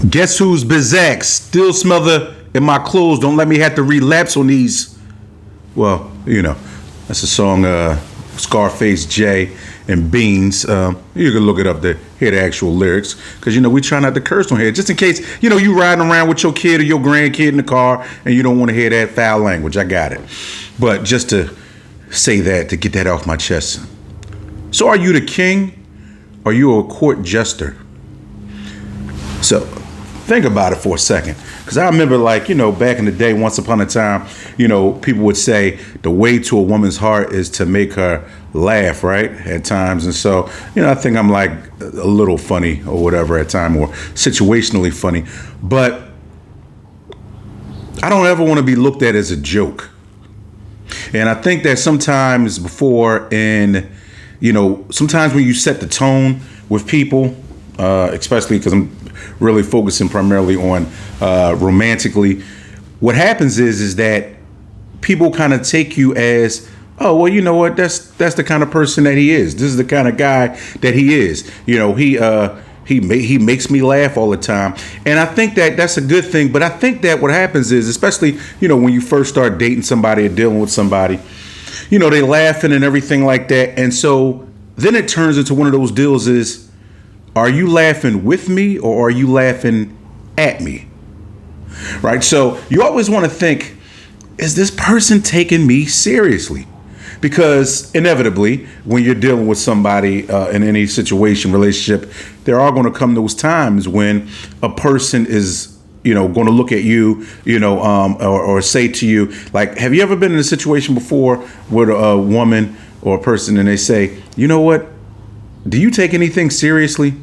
Guess who's Bizak? Still smother in my clothes. Don't let me have to relapse on these. Well, that's a song, Scarface J and Beans. You can look it up to hear the actual lyrics. Because, we try not to curse on here. Just in case, you riding around with your kid or your grandkid in the car and you don't want to hear that foul language. I got it. But just to say that, to get that off my chest. So are you the king or are you a court jester? So think about it for a second. Because I remember, back in the day, once upon a time, people would say the way to a woman's heart is to make her laugh, right? At times. And so, I think I'm like a little funny or whatever at time, or situationally funny. But I don't ever want to be looked at as a joke. And I think that sometimes sometimes when you set the tone with people, especially because I'm really focusing primarily on romantically, what happens is that people kind of take you as, oh, well, you know what, that's the kind of person that he is. This is the kind of guy that he is. He makes me laugh all the time. And I think that that's a good thing. But I think that what happens is, especially, when you first start dating somebody or dealing with somebody, they laughing and everything like that. And so then it turns into one of those deals is, are you laughing with me or are you laughing at me? Right. So you always want to think, is this person taking me seriously? Because inevitably, when you're dealing with somebody in any situation, relationship, there are going to come those times when a person is, going to look at you, or say to you, like, have you ever been in a situation before with a woman or a person and they say, you know what? Do you take anything seriously?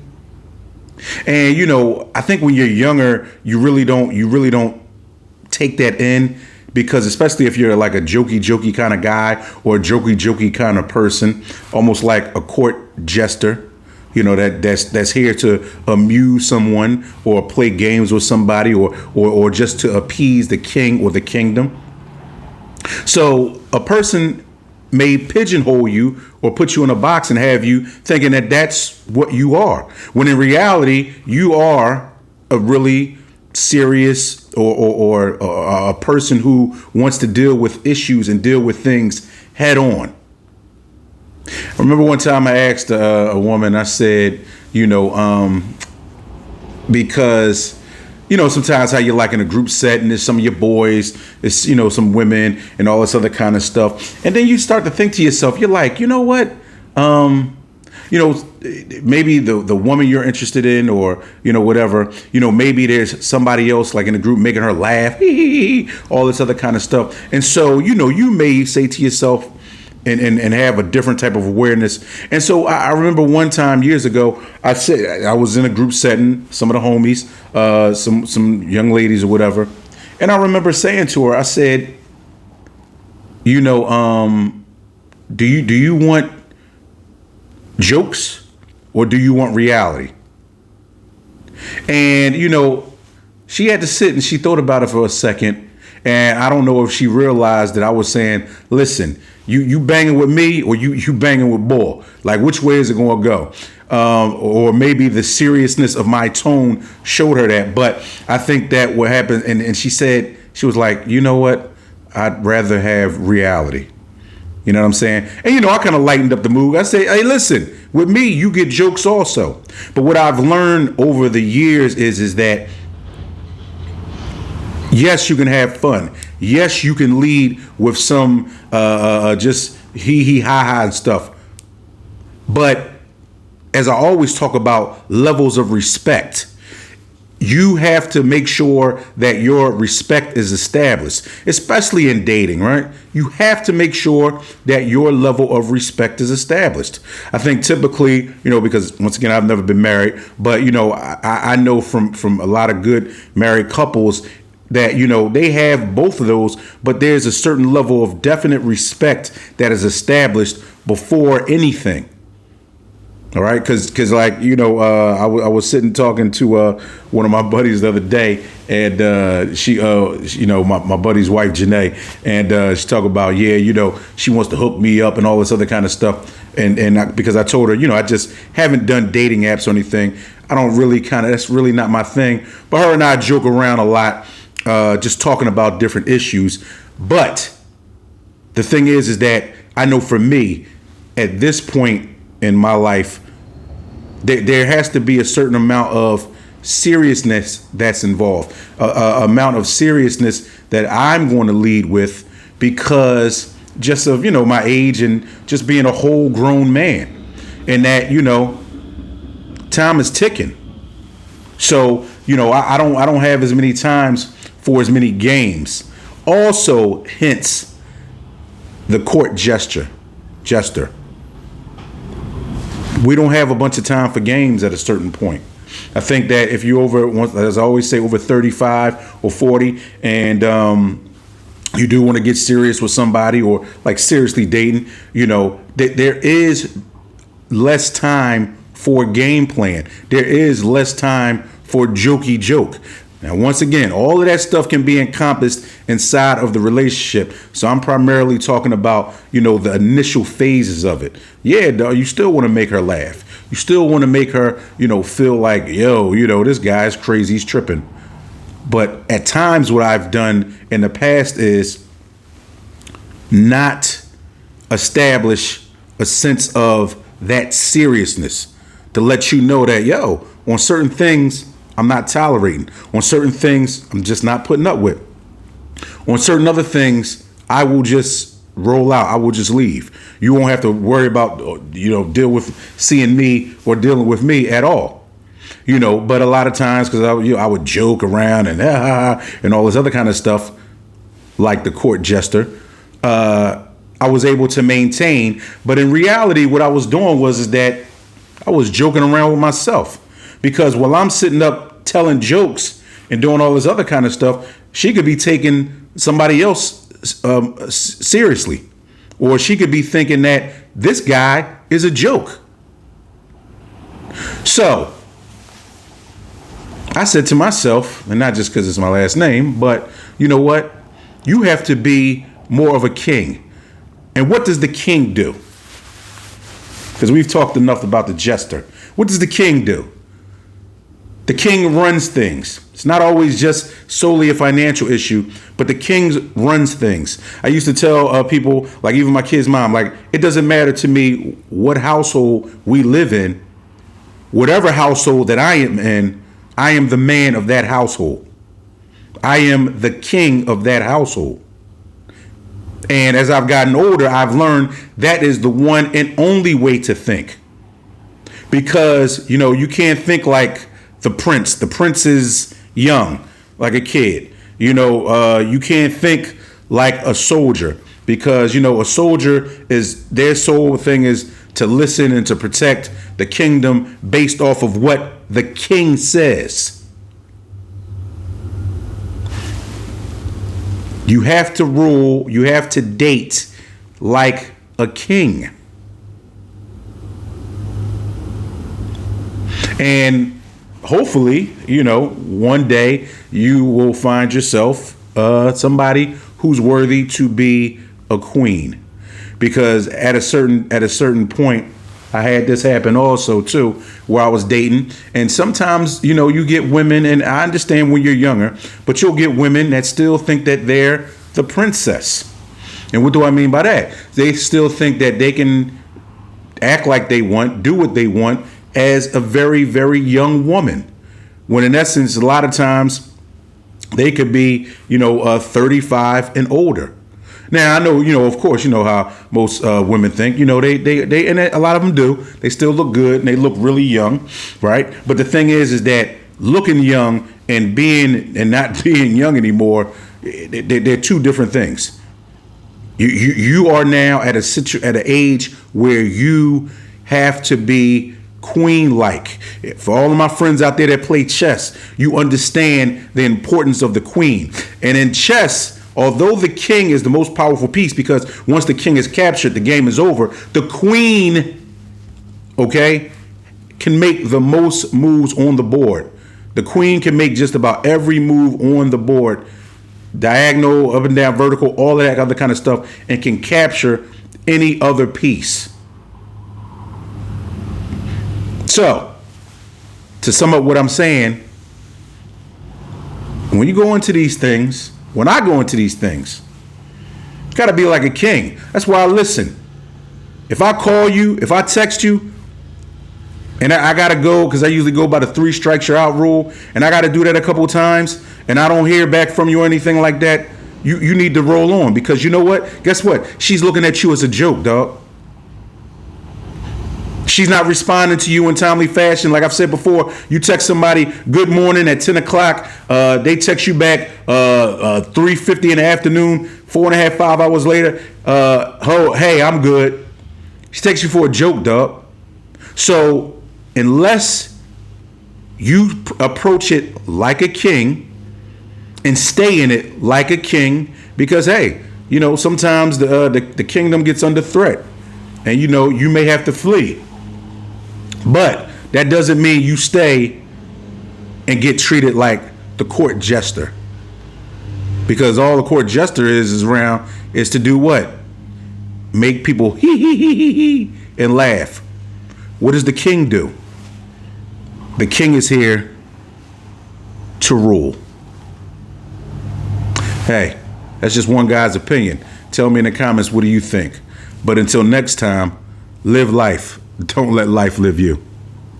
And, I think when you're younger, you really don't take that in, because especially if you're like a jokey kind of guy or a jokey kind of person, almost like a court jester, that's here to amuse someone or play games with somebody or just to appease the king or the kingdom. So a person may pigeonhole you or put you in a box and have you thinking that that's what you are, when in reality you are a really serious or a person who wants to deal with issues and deal with things head on. I remember one time I asked a woman, I said, because sometimes how you're like in a group setting, there's some of your boys, it's, some women and all this other kind of stuff. And then you start to think to yourself, you're like, you know what? Maybe the woman you're interested in or, whatever, maybe there's somebody else like in the group making her laugh, all this other kind of stuff. And so, you may say to yourself and have a different type of awareness. And so I remember one time years ago, I said I was in a group setting, some of the homies, some young ladies or whatever. And I remember saying to her, I said, do you want jokes or do you want reality? And, she had to sit and she thought about it for a second. And I don't know if she realized that I was saying, listen, you banging with me or you banging with Bull? Like, which way is it going to go? Or maybe the seriousness of my tone showed her that. But I think that what happened, and she said, she was like, you know what? I'd rather have reality. You know what I'm saying? And, I kind of lightened up the mood. I say, hey, listen, with me, you get jokes also. But what I've learned over the years is that, yes, you can have fun. Yes, you can lead with some just ha and stuff. But as I always talk about levels of respect, you have to make sure that your respect is established, especially in dating, right? You have to make sure that your level of respect is established. I think typically, because once again, I've never been married, but, I know from a lot of good married couples that, they have both of those, but there's a certain level of definite respect that is established before anything. All right, because like I was sitting talking to one of my buddies the other day, and she my buddy's wife Janae, and she talked about she wants to hook me up and all this other kind of stuff, because I told her I just haven't done dating apps or anything. I don't really that's really not my thing. But her and I joke around a lot, just talking about different issues. But the thing is that I know for me, at this point in my life, there has to be a certain amount of seriousness that's involved, amount of seriousness that I'm going to lead with, because just of my age and just being a whole grown man, and that time is ticking. So I don't have as many times for as many games. Also, hence the court Jester. We don't have a bunch of time for games at a certain point. I think that if you as I always say, over 35 or 40, and you do want to get serious with somebody, or like seriously dating, there is less time for game plan. There is less time for jokey joke. Now, once again, all of that stuff can be encompassed inside of the relationship. So I'm primarily talking about, the initial phases of it. Yeah, dog, you still want to make her laugh. You still want to make her, feel like, this guy's crazy, he's tripping. But at times what I've done in the past is not establish a sense of that seriousness, to let you know that, on certain things, I'm not tolerating. On certain things, I'm just not putting up with. On certain other things, I will just roll out. I will just leave. You won't have to worry about, deal with seeing me or dealing with me at all. But a lot of times, because I would joke around and all this other kind of stuff, like the court Jester, I was able to maintain. But in reality, what I was doing is that I was joking around with myself. Because while I'm sitting up telling jokes and doing all this other kind of stuff, she could be taking somebody else seriously. Or she could be thinking that this guy is a joke. So I said to myself, and not just because it's my last name, but you know what? You have to be more of a king. And what does the king do? Because we've talked enough about the Jester. What does the king do? The king runs things. It's not always just solely a financial issue, but the king runs things. I used to tell people, like even my kid's mom, like, it doesn't matter to me what household we live in. Whatever household that I am in, I am the man of that household. I am the king of that household. And as I've gotten older, I've learned that is the one and only way to think. Because, you can't think like the prince. The prince is young, like a kid. You can't think like a soldier, because, a soldier is, their sole thing is to listen and to protect the kingdom based off of what the king says. You have to rule, you have to date like a king. And hopefully, one day you will find yourself somebody who's worthy to be a queen. Because at a certain point, I had this happen also too, where I was dating, and sometimes you get women, and I understand when you're younger, but you'll get women that still think that they're the princess. And what do I mean by that? They still think that they can act like they want, do what they want as a very, very young woman, when in essence, a lot of times they could be 35 and older. Now, I know, of course, how most women think, they and a lot of them do. They still look good and they look really young, right? But the thing is that looking young and not being young anymore, they're two different things. You are now at an age where you have to be queen-like. For all of my friends out there that play chess, you understand the importance of the queen. And in chess, although the king is the most powerful piece, because once the king is captured, the game is over, the queen, can make the most moves on the board. The queen can make just about every move on the board, diagonal, up and down, vertical, all of that other kind of stuff, and can capture any other piece. So, to sum up what I'm saying, when you go into these things, when I go into these things, you gotta be like a king. That's why I listen. If I call you, if I text you, and I gotta go, because I usually go by the 3 strikes you're out rule, and I gotta do that a couple times, and I don't hear back from you or anything like that, you need to roll on, because you know what? Guess what? She's looking at you as a joke, dog. She's not responding to you in timely fashion. Like I've said before, you text somebody good morning at 10 o'clock. They text you back 3:50 in the afternoon, 4.5, 5 hours later. Hey, I'm good. She takes you for a joke, dog. So unless you approach it like a king and stay in it like a king, because hey, you know, sometimes the kingdom gets under threat, and you know you may have to flee. But that doesn't mean you stay and get treated like the court jester. Because all the court jester is around is to do what? Make people hee and laugh. What does the king do? The king is here to rule. Hey, that's just one guy's opinion. Tell me in the comments, what do you think? But until next time, live life. Don't let life live you.